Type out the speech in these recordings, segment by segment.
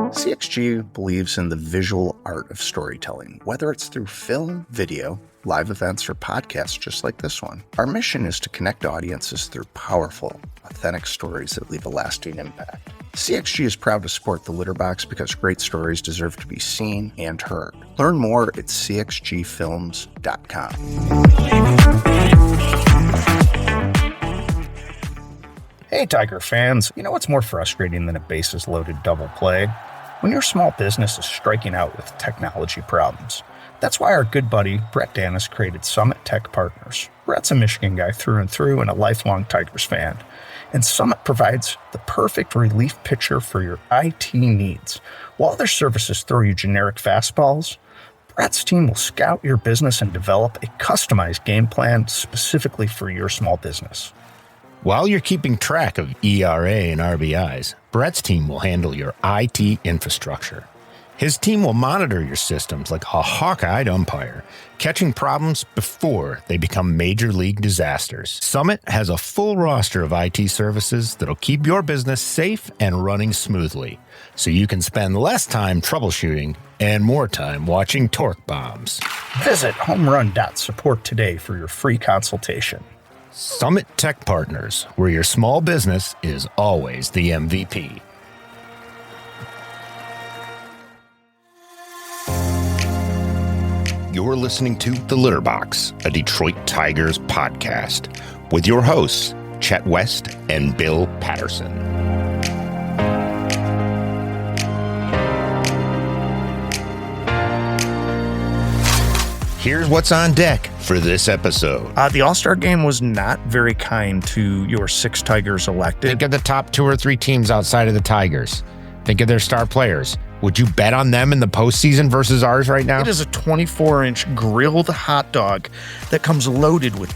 CXG believes in the visual art of storytelling, whether it's through film, video, live events, or podcasts just like this one. Our mission is to connect audiences through powerful, authentic stories that leave a lasting impact. CXG is proud to support the Litter Box because great stories deserve to be seen and heard. Learn more at cxgfilms.com. Hey, Tiger fans. You know what's more frustrating than a bases-loaded double play? When your small business is striking out with technology problems. That's why our good buddy, Brett Danis, created Summit Tech Partners. Brett's a Michigan guy through and through and a lifelong Tigers fan. And Summit provides the perfect relief pitcher for your IT needs. While their services throw you generic fastballs, Brett's team will scout your business and develop a customized game plan specifically for your small business. While you're keeping track of ERA and RBIs, Brett's team will handle your IT infrastructure. His team will monitor your systems like a hawk-eyed umpire, catching problems before they become major league disasters. Summit has a full roster of IT services that'll keep your business safe and running smoothly, so you can spend less time troubleshooting and more time watching torque bombs. Visit homerun.support today for your free consultation. Summit Tech Partners, where your small business is always the MVP. You're listening to The Litter Box, a Detroit Tigers podcast, with your hosts, Chet West and Bill Patterson. Here's what's on deck for this episode. The All-Star Game was not very kind to your 6 Tigers elected. Think of the top 2 or 3 teams outside of the Tigers. Think of their star players. Would you bet on them in the postseason versus ours right now? It is a 24-inch grilled hot dog that comes loaded with...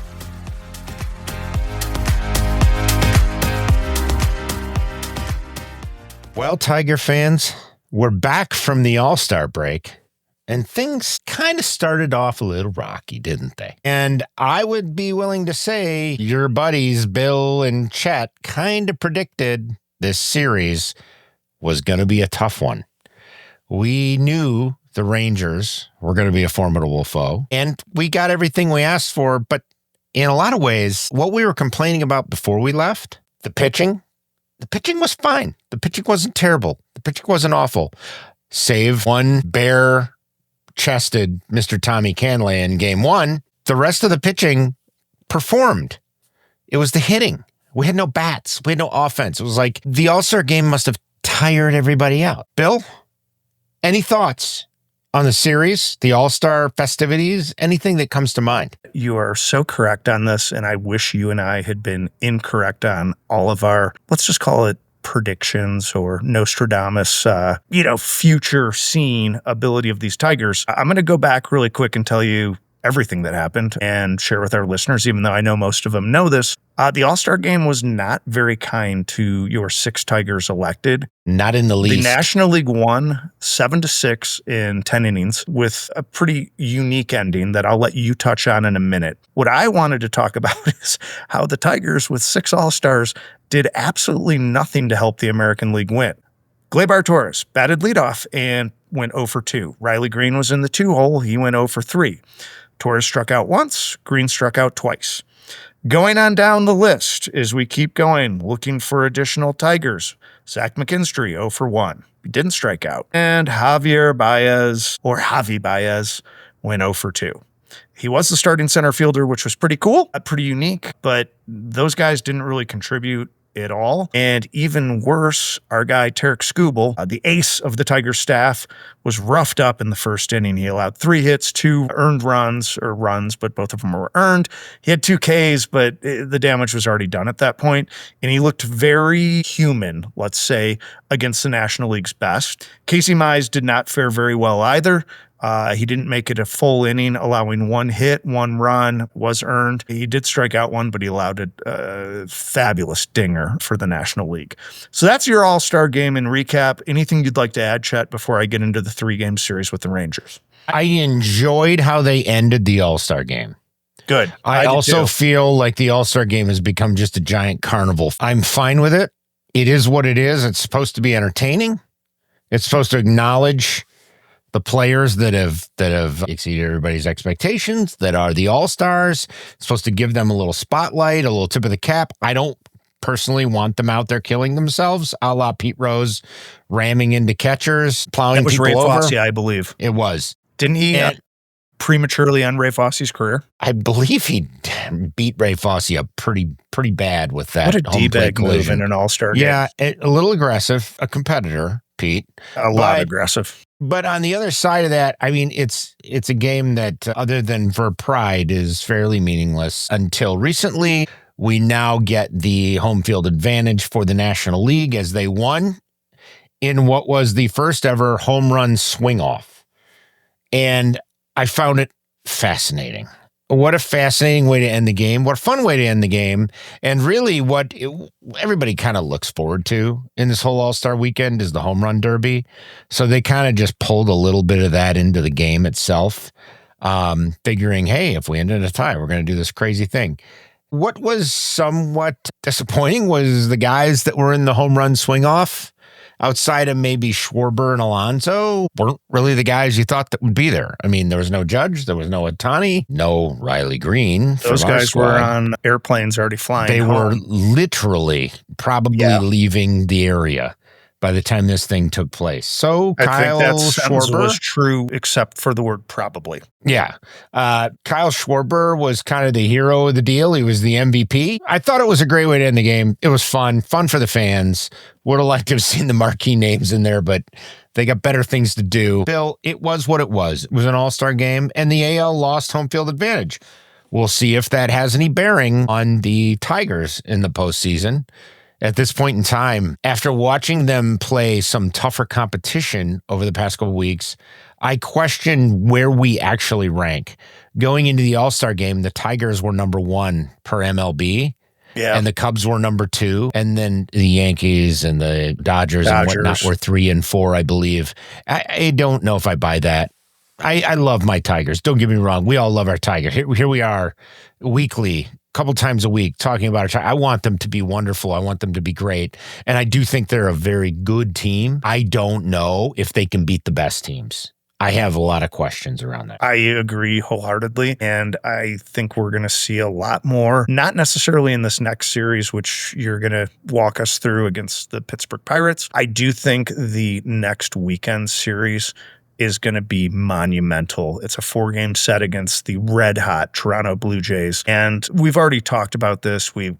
Well, Tiger fans, we're back from the All-Star break. And things kind of started off a little rocky, didn't they? And I would be willing to say your buddies, Bill and Chet, kind of predicted this series was going to be a tough one. We knew the Rangers were going to be a formidable foe, and we got everything we asked for. But in a lot of ways, what we were complaining about before we left, the pitching was fine. The pitching wasn't terrible. The pitching wasn't awful. Save one bare-chested Mr. Tommy Canlay in game 1, the rest of the pitching performed. It was the hitting. We had no bats. We had no offense. It was like the All-Star Game must have tired everybody out. Bill, any thoughts on the series, the All-Star festivities, anything that comes to mind? You are so correct on this, and I wish you and I had been incorrect on all of our, let's just call it, predictions or Nostradamus, future scene ability of these Tigers. I'm going to go back really quick and tell you everything that happened and share with our listeners, even though I know most of them know this. The All-Star Game was not very kind to your 6 Tigers elected. Not in the least. The National League won 7-6 in 10 innings with a pretty unique ending that I'll let you touch on in a minute. What I wanted to talk about is how the Tigers with 6 All-Stars did absolutely nothing to help the American League win. Gleyber Torres batted leadoff and went 0 for 2. Riley Green was in the 2-hole. He went 0 for 3. Torres struck out once. Green struck out twice. Going on down the list as we keep going, looking for additional Tigers. Zach McKinstry, 0 for 1. He didn't strike out. And Javi Baez, went 0 for 2. He was the starting center fielder, which was pretty cool, pretty unique, but those guys didn't really contribute at all. And even worse, our guy Tarek Skubal, the ace of the Tigers staff, was roughed up in the first inning. He allowed 3 hits, 2 earned runs, but both of them were earned. He had 2 Ks, but the damage was already done at that point. And he looked very human, let's say, against the National League's best. Casey Mize did not fare very well either. He didn't make it a full inning, allowing 1 hit, 1 run was earned. He did strike out 1, but he allowed a fabulous dinger for the National League. So that's your All-Star Game in recap. Anything you'd like to add, Chet, before I get into the 3-game series with the Rangers? I enjoyed how they ended the All-Star Game. Good. I also feel like the All-Star Game has become just a giant carnival. I'm fine with it. It is what it is. It's supposed to be entertaining. It's supposed to acknowledge the players that have exceeded everybody's expectations, that are the all-stars. It's supposed to give them a little spotlight, a little tip of the cap. I don't personally want them out there killing themselves, a la Pete Rose ramming into catchers, plowing That was people Ray over. Fosse, I believe. It was. Didn't he prematurely end Ray Fosse's career? I believe he beat Ray Fosse up pretty bad with that. What a D-bag move in an all-star game. Yeah, a little aggressive, a competitor, Pete. A lot aggressive. But on the other side of that, I mean, it's a game that, other than for pride, is fairly meaningless until recently. We now get the home field advantage for the National League as they won in what was the first ever home run swing-off. And I found it fascinating. What a fascinating way to end the game. What a fun way to end the game. And really what everybody kind of looks forward to in this whole All-Star weekend is the home run derby. So they kind of just pulled a little bit of that into the game itself, figuring, hey, if we end in a tie, we're going to do this crazy thing. What was somewhat disappointing was the guys that were in the home run swing-off, outside of maybe Schwarber and Alonso, weren't really the guys you thought that would be there. I mean, there was no Judge, there was no Ohtani, no Riley Green. Those guys were on airplanes already flying They home. were literally probably leaving the area by the time this thing took place. So Kyle think that sentence Schwarber was true, except for the word probably. Yeah. Kyle Schwarber was kind of the hero of the deal. He was the MVP. I thought it was a great way to end the game. It was fun for the fans. Would have liked to have seen the marquee names in there, but they got better things to do. Bill, it was what it was. It was an all-star game, and the AL lost home field advantage. We'll see if that has any bearing on the Tigers in the postseason. At this point in time, after watching them play some tougher competition over the past couple of weeks, I question where we actually rank. Going into the All-Star game, the Tigers were number 1 per MLB, and the Cubs were number 2, and then the Yankees and the Dodgers and whatnot were 3 and 4, I believe. I don't know if I buy that. I love my Tigers. Don't get me wrong. We all love our Tigers. Here we are weekly, couple times a week talking about our Tigers. I want them to be wonderful. I want them to be great. And I do think they're a very good team. I don't know if they can beat the best teams. I have a lot of questions around that. I agree wholeheartedly. And I think we're going to see a lot more, not necessarily in this next series, which you're going to walk us through against the Pittsburgh Pirates. I do think the next weekend series is going to be monumental. It's a 4-game set against the red-hot Toronto Blue Jays. And we've already talked about this. We've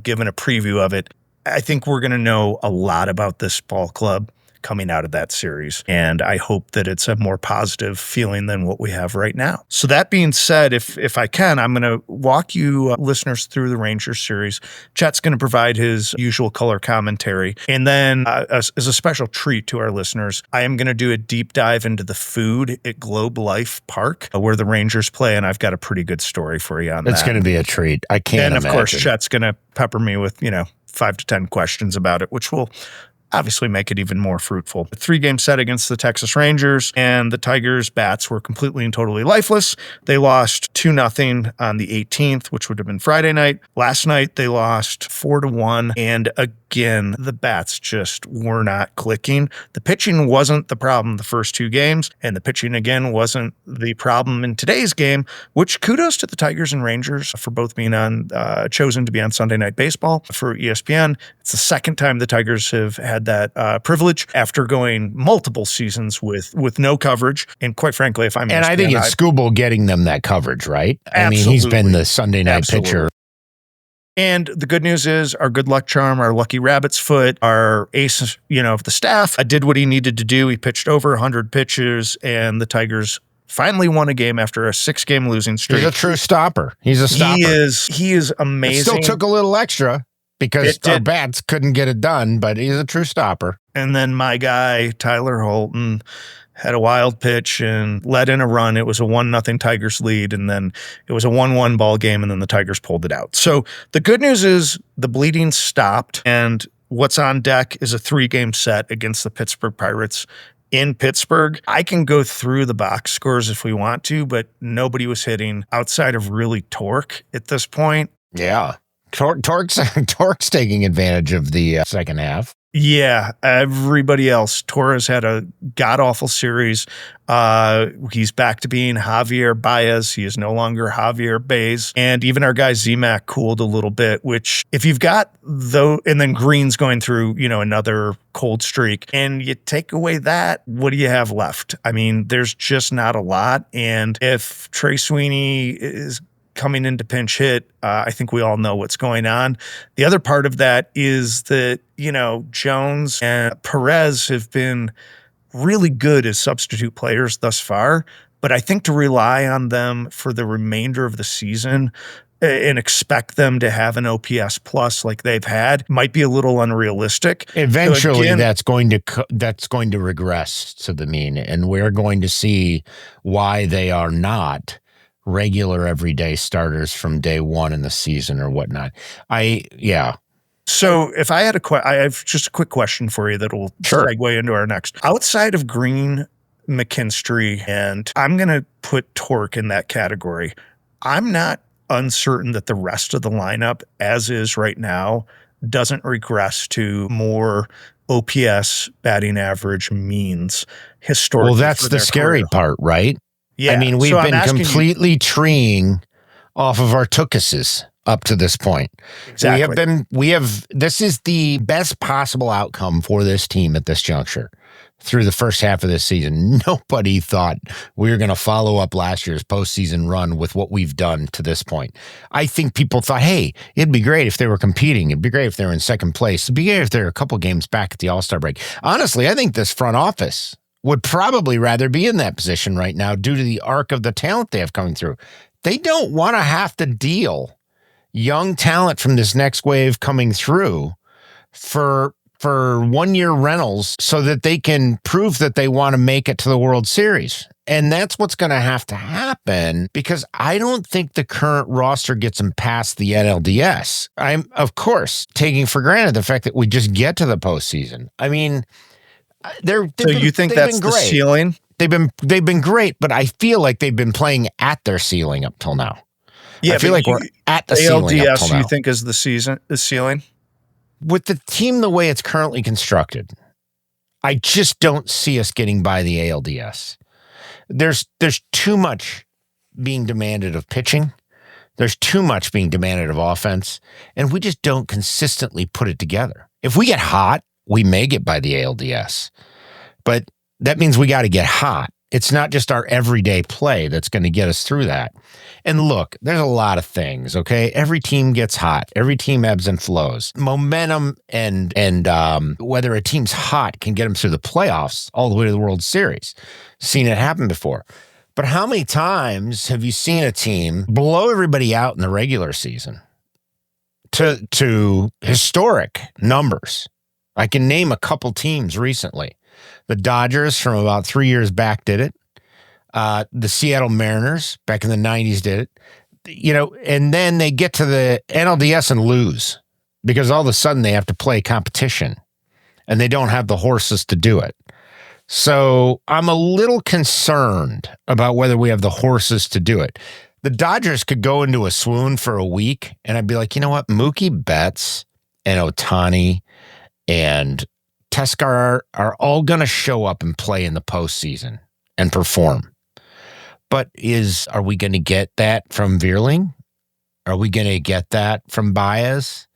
given a preview of it. I think we're going to know a lot about this ball club coming out of that series. And I hope that it's a more positive feeling than what we have right now. So that being said, if I can, I'm going to walk you listeners through the Rangers series. Chet's going to provide his usual color commentary. And then as a special treat to our listeners, I am going to do a deep dive into the food at Globe Life Park where the Rangers play. And I've got a pretty good story for you on that. It's going to be a treat. I can't imagine. And of course, Chet's going to pepper me with, 5 to 10 questions about it, which will obviously make it even more fruitful. A 3-game set against the Texas Rangers, and the Tigers' bats were completely and totally lifeless. They lost 2-0 on the 18th, which would have been Friday night. Last night, they lost 4-1, and again, the bats just were not clicking. The pitching wasn't the problem the first 2 games, and the pitching, again, wasn't the problem in today's game, which kudos to the Tigers and Rangers for both being chosen to be on Sunday Night Baseball for ESPN. It's the second time the Tigers have had that privilege after going multiple seasons with no coverage. And quite frankly, if I'm and I think it's Scooble getting them that coverage, right? Absolutely. I mean, he's been the Sunday night pitcher. And the good news is our good luck charm, our lucky rabbit's foot, our ace, of the staff, did what he needed to do. He pitched over 100 pitches, and the Tigers finally won a game after a 6-game losing streak. He's a true stopper. He's a stopper. He is amazing. It still took a little extra because our bats couldn't get it done, but he's a true stopper. And then my guy, Tyler Holton, had a wild pitch and let in a run. It was a 1-0 Tigers lead, and then it was a 1-1 ball game, and then the Tigers pulled it out. So the good news is the bleeding stopped, and what's on deck is a 3-game set against the Pittsburgh Pirates in Pittsburgh. I can go through the box scores if we want to, but nobody was hitting outside of really Torque at this point. Yeah. Torque's taking advantage of the second half. Yeah, everybody else. Torres had a god-awful series. He's back to being Javier Baez. He is no longer Javier Baez. And even our guy Z-Mac cooled a little bit, which if you've got though, and then Green's going through, another cold streak, and you take away that, what do you have left? I mean, there's just not a lot. And if Trey Sweeney is coming into pinch hit, I think we all know what's going on. The other part of that is that, Jones and Perez have been really good as substitute players thus far, but I think to rely on them for the remainder of the season and expect them to have an OPS plus like they've had might be a little unrealistic. Eventually, that's going to regress to the mean, and we're going to see why they are not regular everyday starters from day one in the season or whatnot. So if I had I have just a quick question for you that will segue into our next. Outside of Green, McKinstry, and I'm going to put Torque in that category, I'm not uncertain that the rest of the lineup, as is right now, doesn't regress to more OPS batting average means historically. Well, that's the scary part, right? Yeah. I mean, we've been completely treeing off of our Tookuses up to this point. Exactly. This is the best possible outcome for this team at this juncture through the first half of this season. Nobody thought we were going to follow up last year's postseason run with what we've done to this point. I think people thought, hey, it'd be great if they were competing. It'd be great if they were in second place. It'd be great if they were a couple games back at the All-Star break. Honestly, I think this front office would probably rather be in that position right now due to the arc of the talent they have coming through. They don't want to have to deal young talent from this next wave coming through for 1 year rentals so that they can prove that they want to make it to the World Series. And that's what's going to happen because I don't think the current roster gets them past the NLDS. I'm, of course, taking for granted the fact that we just get to the postseason. I mean, you think that's the ceiling? They've been great, but I feel like they've been playing at their ceiling up till now. Yeah, I feel like we're at the ceiling up till now. You think is the ceiling? With the team the way it's currently constructed, I just don't see us getting by the ALDS. There's too much being demanded of pitching. There's too much being demanded of offense, and we just don't consistently put it together. If we get hot, we may get by the ALDS, but that means we got to get hot. It's not just our everyday play that's going to get us through that. And look, there's a lot of things, okay? Every team gets hot. Every team ebbs and flows. Momentum and whether a team's hot can get them through the playoffs all the way to the World Series. Seen it happen before. But how many times have you seen a team blow everybody out in the regular season to historic numbers? I can name a couple teams recently. The Dodgers from about 3 years back did it. The Seattle Mariners back in the 90s did it. And then they get to the NLDS and lose because all of a sudden they have to play competition and they don't have the horses to do it. So I'm a little concerned about whether we have the horses to do it. The Dodgers could go into a swoon for a week and I'd be like, you know what? Mookie Betts and Ohtani and Teskar are all going to show up and play in the postseason and perform. But are we going to get that from Veerling? Are we going to get that from Baez?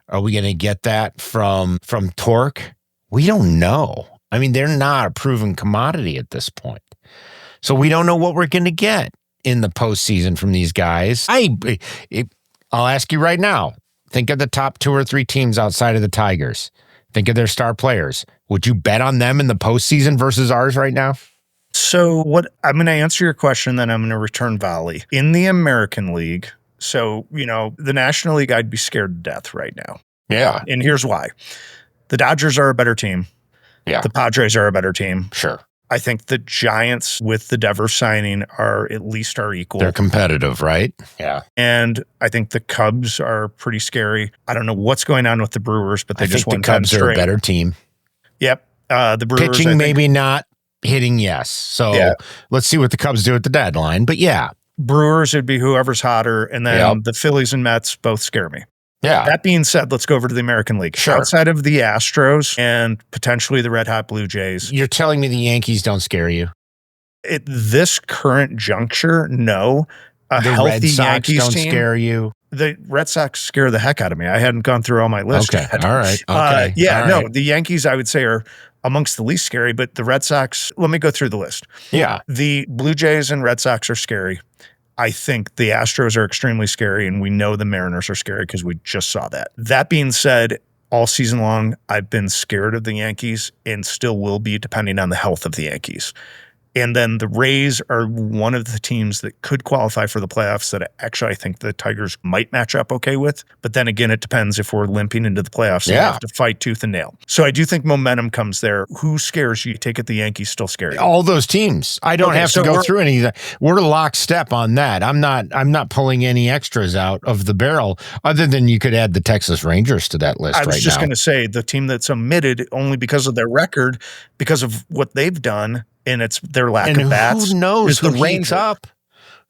Are we going to get that from Torque? We don't know. I mean, they're not a proven commodity at this point. So we don't know what we're going to get in the postseason from these guys. I'll ask you right now, think of the top 2 or 3 teams outside of the Tigers. Think of their star players. Would you bet on them in the postseason versus ours right now? So I'm going to answer your question, then I'm going to return volley. In the American League, so, the National League, I'd be scared to death right now. Yeah. And here's why. The Dodgers are a better team. Yeah. The Padres are a better team. Sure. I think the Giants with the Devers signing are at least our equal. They're competitive, right? Yeah. And I think the Cubs are pretty scary. I don't know what's going on with the Brewers, but they just won 10 straight. I think the Cubs are a better team. Yep. The Brewers. Pitching, maybe not. Hitting, yes. So let's see what the Cubs do at the deadline. But yeah. Brewers would be whoever's hotter. And then the Phillies and Mets both scare me. Yeah. That being said, let's go over to the American League. Sure. Outside of the Astros and potentially the Red Hot Blue Jays. You're telling me the Yankees don't scare you? At this current juncture, no. A The healthy Red Sox Yankees don't team, scare you? The Red Sox scare the heck out of me. I hadn't gone through all my list Okay. yet. All right. Okay. Yeah, All no, right. the Yankees, I would say, are amongst the least scary, but the Red Sox, let me go through the list. Yeah. The Blue Jays and Red Sox are scary. I think the Astros are extremely scary, and we know the Mariners are scary because we just saw that. That being said, all season long, I've been scared of the Yankees and still will be, depending on the health of the Yankees. And then the Rays are one of the teams that could qualify for the playoffs that actually I think the Tigers might match up okay with. But then again, it depends if we're limping into the playoffs and we have to fight tooth and nail. So I do think momentum comes there. Who scares you? Take it the Yankees still scare you. All those teams. I don't have to go through any of that. We're lockstep on that. I'm not pulling any extras out of the barrel other than you could add the Texas Rangers to that list right now. I was just going to say the team that's omitted only because of their record, because of what they've done. And it's their lack of bats. Who knows who heats heats up?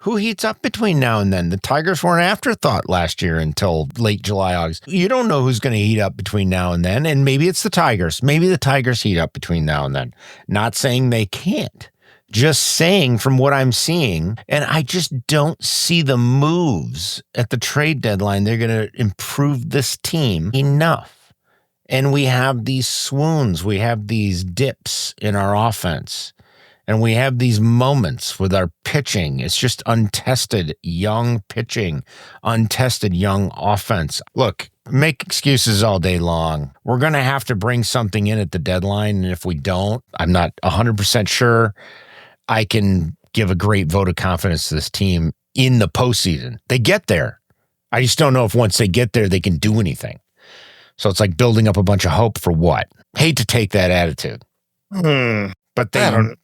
Who heats up between now and then? The Tigers were an afterthought last year until late July, August. You don't know who's going to heat up between now and then. And maybe it's the Tigers. Maybe the Tigers heat up between now and then. Not saying they can't. Just saying from what I'm seeing. And I just don't see the moves at the trade deadline. They're going to improve this team enough. And we have these swoons. We have these dips in our offense. And we have these moments with our pitching. It's just untested young pitching, untested young offense. Look, make excuses all day long. We're going to have to bring something in at the deadline. And if we don't, I'm not 100% sure I can give a great vote of confidence to this team in the postseason. They get there. I just don't know if once they get there, they can do anything. So it's like building up a bunch of hope for what? Hate to take that attitude. But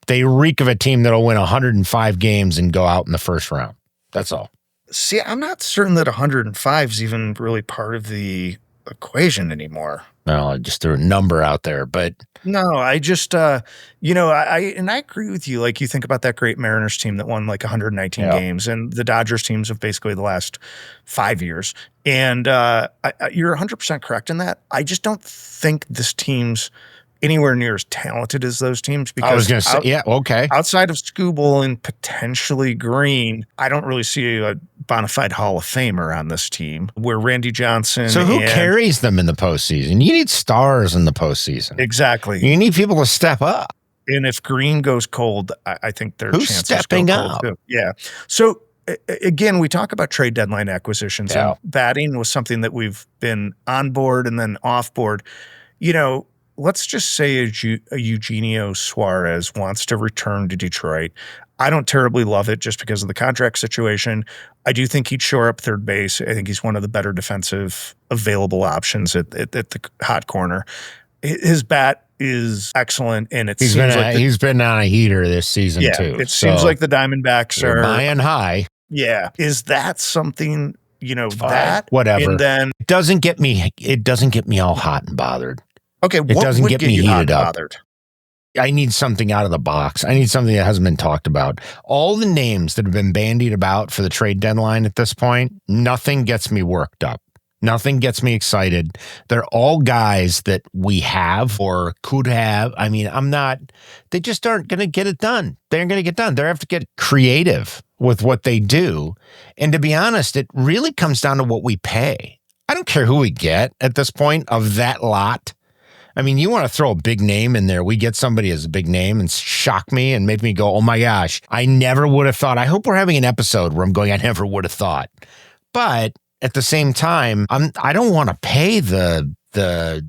they reek of a team that'll win 105 games and go out in the first round. That's all. See, I'm not certain that 105 is even really part of the equation anymore. No, I just threw a number out there, but no, I just, I agree with you. Like you think about that great Mariners team that won like 119 games, and the Dodgers teams of basically the last 5 years. And you're 100% correct in that. I just don't think this team's anywhere near as talented as those teams, because I was going to say, outside of Skubal and potentially Green, I don't really see a bona fide Hall of Famer on this team where Randy Johnson. So who carries them in the postseason? You need stars in the postseason. Exactly. You need people to step up. And if Green goes cold, I think their chances stepping go up? cold too. Yeah. So again, we talk about trade deadline acquisitions, and batting was something that we've been on board and then off board. Let's just say a Eugenio Suarez wants to return to Detroit. I don't terribly love it just because of the contract situation. I do think he'd shore up third base. I think he's one of the better defensive available options at the hot corner. His bat is excellent, and he's been on a heater this season too. It seems like the Diamondbacks are buying high. Yeah. Is that something, that? Whatever. And then it doesn't get me all hot and bothered. Okay, it doesn't get me heated up. Bothered? I need something out of the box. I need something that hasn't been talked about. All the names that have been bandied about for the trade deadline at this point, nothing gets me worked up. Nothing gets me excited. They're all guys that we have or could have. I mean, they just aren't going to get it done. They aren't going to get done. They have to get creative with what they do. And to be honest, it really comes down to what we pay. I don't care who we get at this point of that lot. I mean, you want to throw a big name in there. We get somebody as a big name and shock me and make me go, oh my gosh, I never would have thought. I hope we're having an episode where I'm going, I never would have thought. But at the same time, I don't want to pay the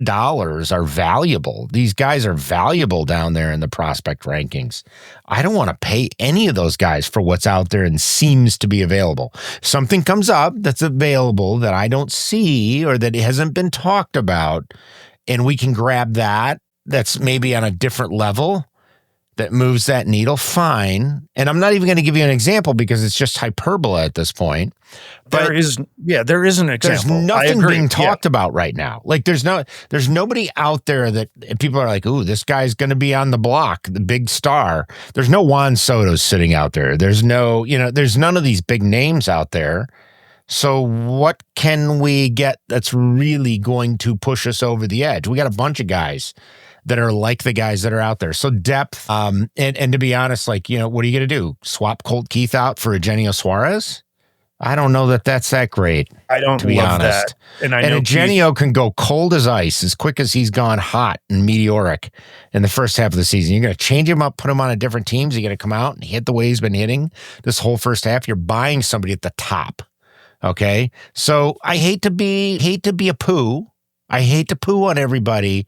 dollars are valuable. These guys are valuable down there in the prospect rankings. I don't want to pay any of those guys for what's out there and seems to be available. Something comes up that's available that I don't see or that hasn't been talked about, and we can grab that's maybe on a different level that moves that needle, fine. And I'm not even going to give you an example because it's just hyperbole at this point. But there is an example. There's nothing being talked about right now. Like there's nobody out there that people are like, ooh, this guy's going to be on the block, the big star. There's no Juan Soto sitting out there. There's no, there's none of these big names out there. So what can we get that's really going to push us over the edge? We got a bunch of guys that are like the guys that are out there. So depth, and to be honest, like, what are you going to do? Swap Colt Keith out for Eugenio Suarez? I don't know that that's that great. I don't to be love honest. that. And I And know Eugenio can go cold as ice as quick as he's gone hot and meteoric in the first half of the season. You're going to change him up, put him on a different team. He's going to come out and hit the way he's been hitting this whole first half. You're buying somebody at the top. Okay. So I hate to be a poo. I hate to poo on everybody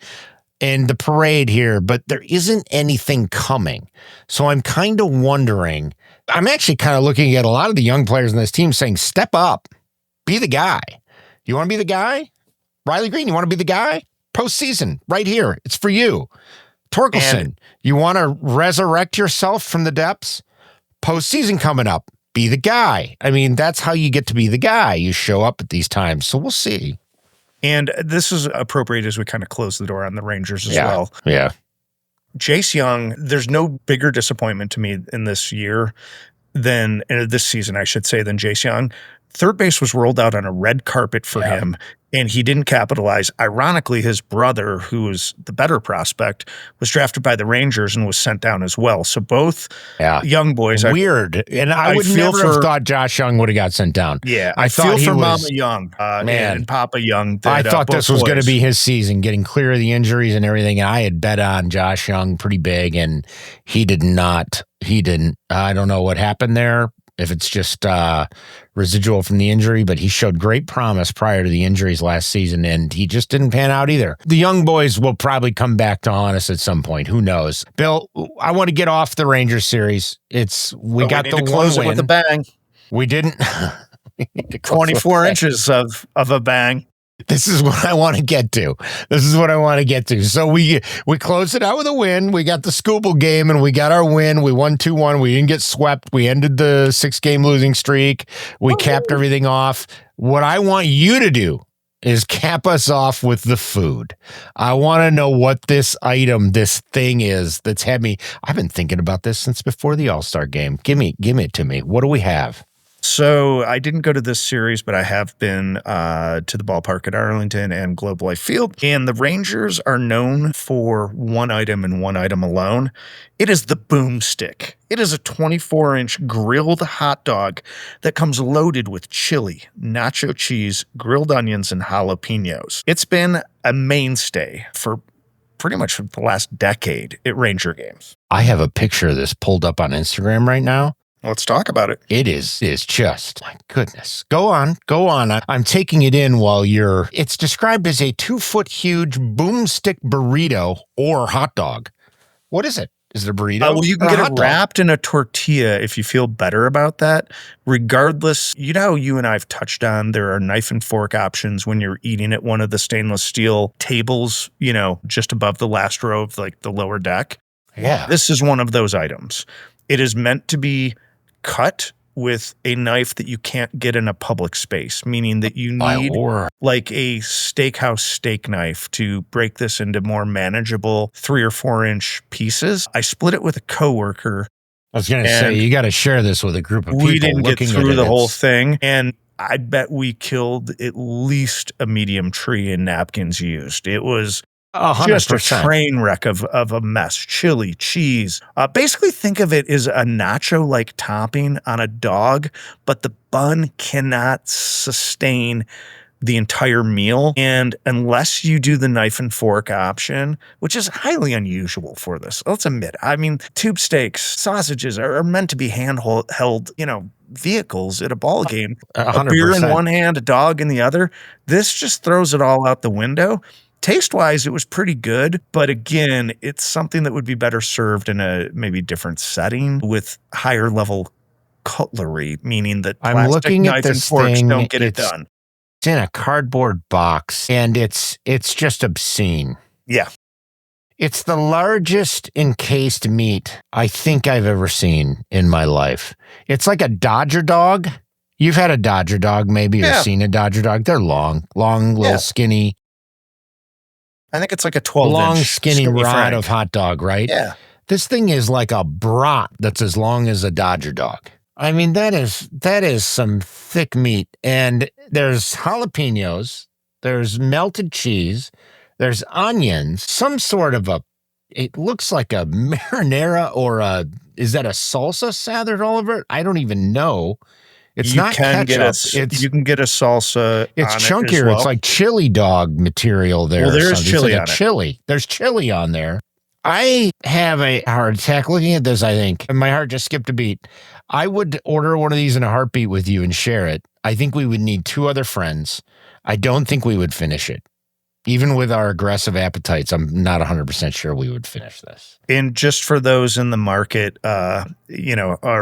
in the parade here, but there isn't anything coming. So I'm kind of wondering, I'm actually kind of looking at a lot of the young players in this team saying, step up, be the guy. You want to be the guy? Riley Green, you want to be the guy? Postseason, right here. It's for you. Torkelson, you want to resurrect yourself from the depths? Postseason coming up. Be the guy. I mean, that's how you get to be the guy. You show up at these times. So we'll see. And this is appropriate as we kind of close the door on the Rangers as well. Yeah. Jace Young, there's no bigger disappointment to me in this year than this season, I should say, than Jace Young. Third base was rolled out on a red carpet for him, and he didn't capitalize. Ironically, his brother, who was the better prospect, was drafted by the Rangers and was sent down as well. So both young boys. Weird. And I would never have thought Josh Young would have got sent down. Yeah, I thought feel for Mama Young and Papa Young. I thought this was going to be his season, getting clear of the injuries and everything. And I had bet on Josh Young pretty big, and he did not. He didn't. I don't know what happened there, if it's just residual from the injury, but he showed great promise prior to the injuries last season, and he just didn't pan out either. The young boys will probably come back to haunt us at some point. Who knows? Bill, I want to get off the Rangers series. We got the one close win. It with a bang. We didn't. 24 inches of a bang. This is what I want to get to. So we closed it out with a win. We got the Scooble game and we got our win. We won 2-1. We didn't get swept. We ended the 6-game losing streak. We capped everything off. What I want you to do is cap us off with the food. I want to know what this thing is that's had me. I've been thinking about this since before the All-Star game. Give it to me. What do we have? So I didn't go to this series, but I have been to the ballpark at Arlington and Globe Life Field. And the Rangers are known for one item and one item alone. It is the Boomstick. It is a 24-inch grilled hot dog that comes loaded with chili, nacho cheese, grilled onions, and jalapenos. It's been a mainstay for pretty much the last decade at Ranger games. I have a picture of this pulled up on Instagram right now. Let's talk about it. It is just, my goodness. Go on. I'm taking it in while it's described as a 2-foot huge boomstick burrito or hot dog. What is it? Is it a burrito? Well, you can get it wrapped in a tortilla if you feel better about that. Regardless, how you and I have touched on, there are knife and fork options when you're eating at one of the stainless steel tables, just above the last row of like the lower deck. Yeah. This is one of those items. It is meant to be cut with a knife that you can't get in a public space, meaning that you need like a steakhouse steak knife to break this into more manageable 3 or 4 inch pieces. I split it with a coworker. I was going to say, you got to share this with a group of people. We didn't get through the whole thing. And I bet we killed at least a medium tree in napkins used. It was 100%. Just a train wreck of a mess. Chili, cheese. Basically, think of it as a nacho-like topping on a dog, but the bun cannot sustain the entire meal. And unless you do the knife and fork option, which is highly unusual for this, let's admit. I mean, tube steaks, sausages are meant to be handheld, vehicles at a ball game. 100%. A beer in one hand, a dog in the other. This just throws it all out the window. Taste-wise, it was pretty good, but again, it's something that would be better served in a maybe different setting with higher level cutlery, meaning that I'm looking at knife this and forks thing, don't get it done. It's in a cardboard box, and it's just obscene. Yeah. It's the largest encased meat I think I've ever seen in my life. It's like a Dodger dog. You've had a Dodger dog, maybe, or seen a Dodger dog. They're long, little skinny. I think it's like a 12-inch long, skinny rod of hot dog, right? Yeah. This thing is like a brat that's as long as a Dodger dog. I mean, that is some thick meat. And there's jalapenos, there's melted cheese, there's onions, some sort of it looks like a marinara or is that a salsa slathered all over it? I don't even know. It's You not can get ketchup. you can get a salsa It's on it as chunkier. well. It's like chili dog material there. Well, or there is something. chili It's like on a it. chili. There's chili on there. I have a heart attack looking at this, I think. And my heart just skipped a beat. I would order one of these in a heartbeat with you and share it. I think we would need 2 other friends. I don't think we would finish it. Even with our aggressive appetites, I'm not 100% sure we would finish this. And just for those in the market, our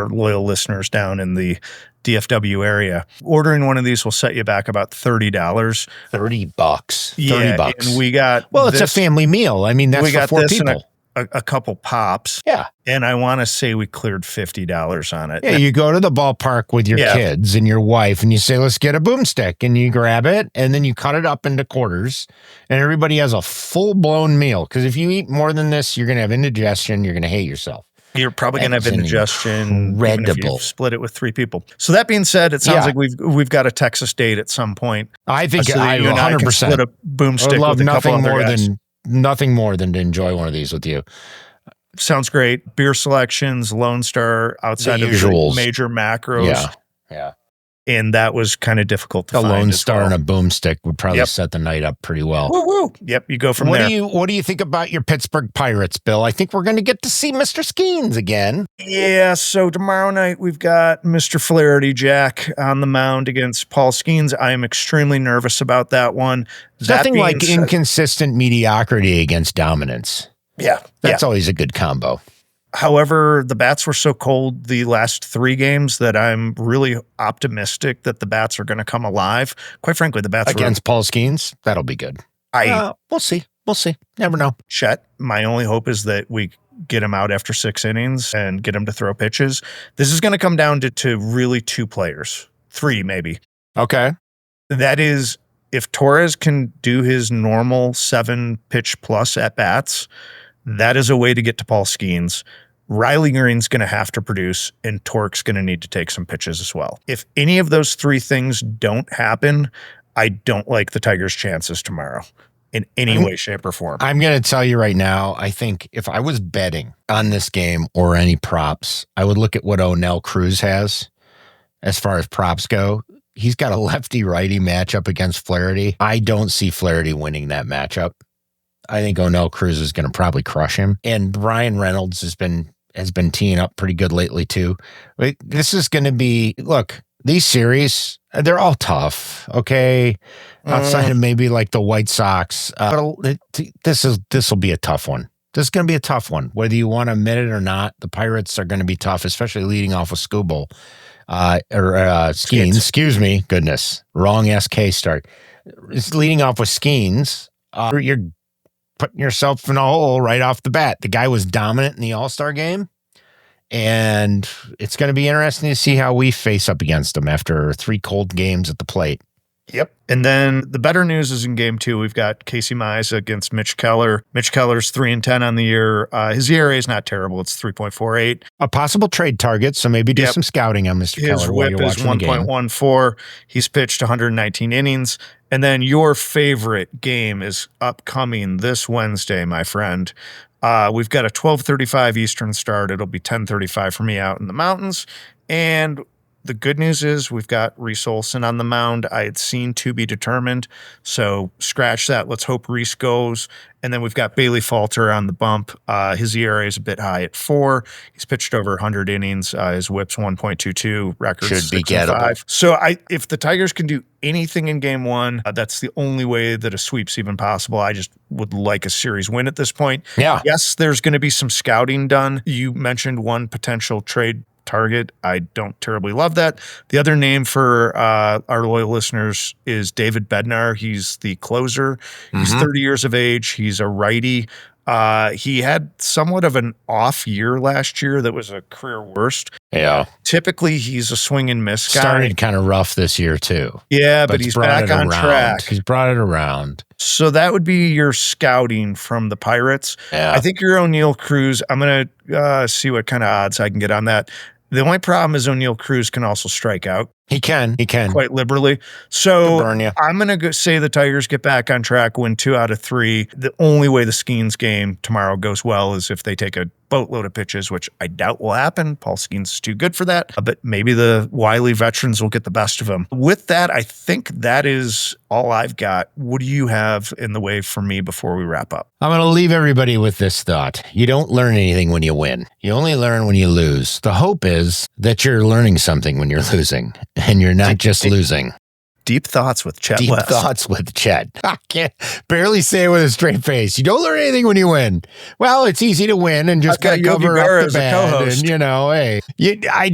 loyal listeners down in the DFW area, ordering one of these will set you back about $30. $30. $30. Yeah, and we got it's a family meal. I mean, that's we for got 4 this people. and a couple pops. Yeah. And I want to say we cleared $50 on it. Yeah, you go to the ballpark with your kids and your wife and you say, let's get a boomstick. And you grab it and then you cut it up into quarters and everybody has a full-blown meal. Because if you eat more than this, you're going to have indigestion. You're going to hate yourself. You're probably going to have indigestion even if you split it with 3 people. So that being said, it sounds like we've got a Texas date at some point. I think so I you and I 100%. can split a boomstick I would love with a couple nothing other more guys. nothing more than to enjoy one of these with you. Sounds great. Beer selections, Lone Star outside of the major macros. Yeah. And that was kind of difficult to find. A Lone Star well. and a boomstick would probably set the night up pretty well. Woo-woo. Yep, you go from there. What do you think about your Pittsburgh Pirates, Bill? I think we're going to get to see Mr. Skeens again. Yeah, so tomorrow night we've got Mr. Flaherty Jack on the mound against Paul Skeens. I am extremely nervous about that one. Nothing like inconsistent mediocrity against dominance. Yeah. That's always a good combo. However, the bats were so cold the last 3 games that I'm really optimistic that the bats are going to come alive. Quite frankly, the bats against Paul Skeens, that'll be good. We'll see. Never know. Chet, my only hope is that we get him out after 6 innings and get him to throw pitches. This is going to come down to really 2 players, 3 maybe. Okay. That is, if Torres can do his normal 7 pitch plus at bats, that is a way to get to Paul Skeens. Riley Green's going to have to produce, and Torque's going to need to take some pitches as well. If any of those 3 things don't happen, I don't like the Tigers' chances tomorrow in any way, shape, or form. I'm going to tell you right now, I think if I was betting on this game or any props, I would look at what O'Neill Cruz has as far as props go. He's got a lefty-righty matchup against Flaherty. I don't see Flaherty winning that matchup. I think O'Neill Cruz is going to probably crush him. And Ryan Reynolds has been teeing up pretty good lately too. This is going to be, look, these series, they're all tough. Okay. Outside of maybe like the White Sox, this will be a tough one. This is going to be a tough one. Whether you want to admit it or not, the Pirates are going to be tough, especially leading off with Skeens. Excuse me. Goodness. Wrong SK start. It's leading off with Skeens. You're putting yourself in a hole right off the bat. The guy was dominant in the All-Star game, and it's going to be interesting to see how we face up against him after 3 cold games at the plate. Yep. And then the better news is in game 2, we've got Casey Mize against Mitch Keller. Mitch Keller's 3-10 on the year. His ERA is not terrible. It's 3.48. A possible trade target, so maybe do some scouting on Mr. Keller. His whip is 1.14. He's pitched 119 innings. And then your favorite game is upcoming this Wednesday, my friend. We've got a 12:35 Eastern start. It'll be 10:35 for me out in the mountains. And the good news is we've got Reese Olson on the mound. I had seen to be determined, so scratch that. Let's hope Reese goes. And then we've got Bailey Falter on the bump. His ERA is a bit high at 4. He's pitched over 100 innings. His whip's 1.22. Record should be gettable. So if the Tigers can do anything in game 1, that's the only way that a sweep's even possible. I just would like a series win at this point. Yeah. Yes, there's going to be some scouting done. You mentioned one potential trade target. I don't terribly love that. The other name for our loyal listeners is David Bednar. He's the closer. He's 30 years of age. He's a righty. He had somewhat of an off year last year that was a career worst. Yeah. Typically, he's a swing and miss guy. Started kind of rough this year, too. Yeah, but he's back on track. He's brought it around. So that would be your scouting from the Pirates. Yeah. I think your O'Neill Cruz, I'm going to see what kind of odds I can get on that. The only problem is O'Neal Cruz can also strike out. He can. Quite liberally. So burn you. I'm going to say the Tigers get back on track, win 2 out of 3. The only way the Skeens game tomorrow goes well is if they take a boatload of pitches, which I doubt will happen. Paul Skeens is too good for that, but maybe the wily veterans will get the best of him. With that, I think that is all I've got. What do you have in the way for me before we wrap up? I'm going to leave everybody with this thought. You don't learn anything when you win. You only learn when you lose. The hope is that you're learning something when you're losing, and you're not just losing. Deep thoughts with Chet Deep West. thoughts with Chet. I can't barely say it with a straight face. You don't learn anything when you win. Well, it's easy to win and just I've got cover Yogi Berra up as the a bad. co-host. And, hey,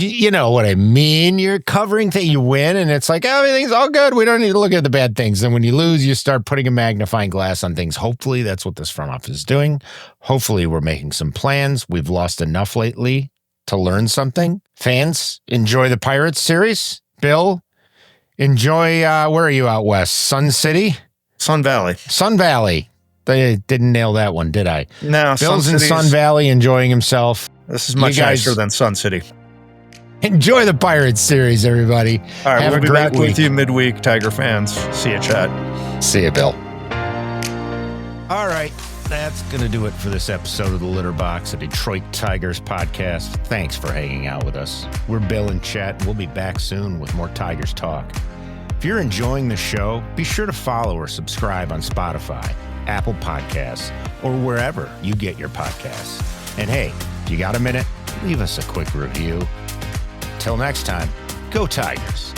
you know what I mean? You're covering things. You win, and it's like, everything's all good. We don't need to look at the bad things. And when you lose, you start putting a magnifying glass on things. Hopefully, that's what this front office is doing. Hopefully, we're making some plans. We've lost enough lately to learn something. Fans, enjoy the Pirates series. Bill, enjoy, where are you out west? Sun City? Sun Valley. Sun Valley. They didn't nail that one, did I? No, Bill's in Sun Valley enjoying himself. This is much nicer than Sun City. Enjoy the Pirates series, everybody. All right, Have we'll a be great back week. with you midweek, Tiger fans. See you, Chet. See you, Bill. All right. That's going to do it for this episode of The Litter Box, a Detroit Tigers podcast. Thanks for hanging out with us. We're Bill and Chet. We'll be back soon with more Tigers talk. If you're enjoying the show, be sure to follow or subscribe on Spotify, Apple Podcasts, or wherever you get your podcasts. And hey, if you got a minute, leave us a quick review. Till next time, go Tigers.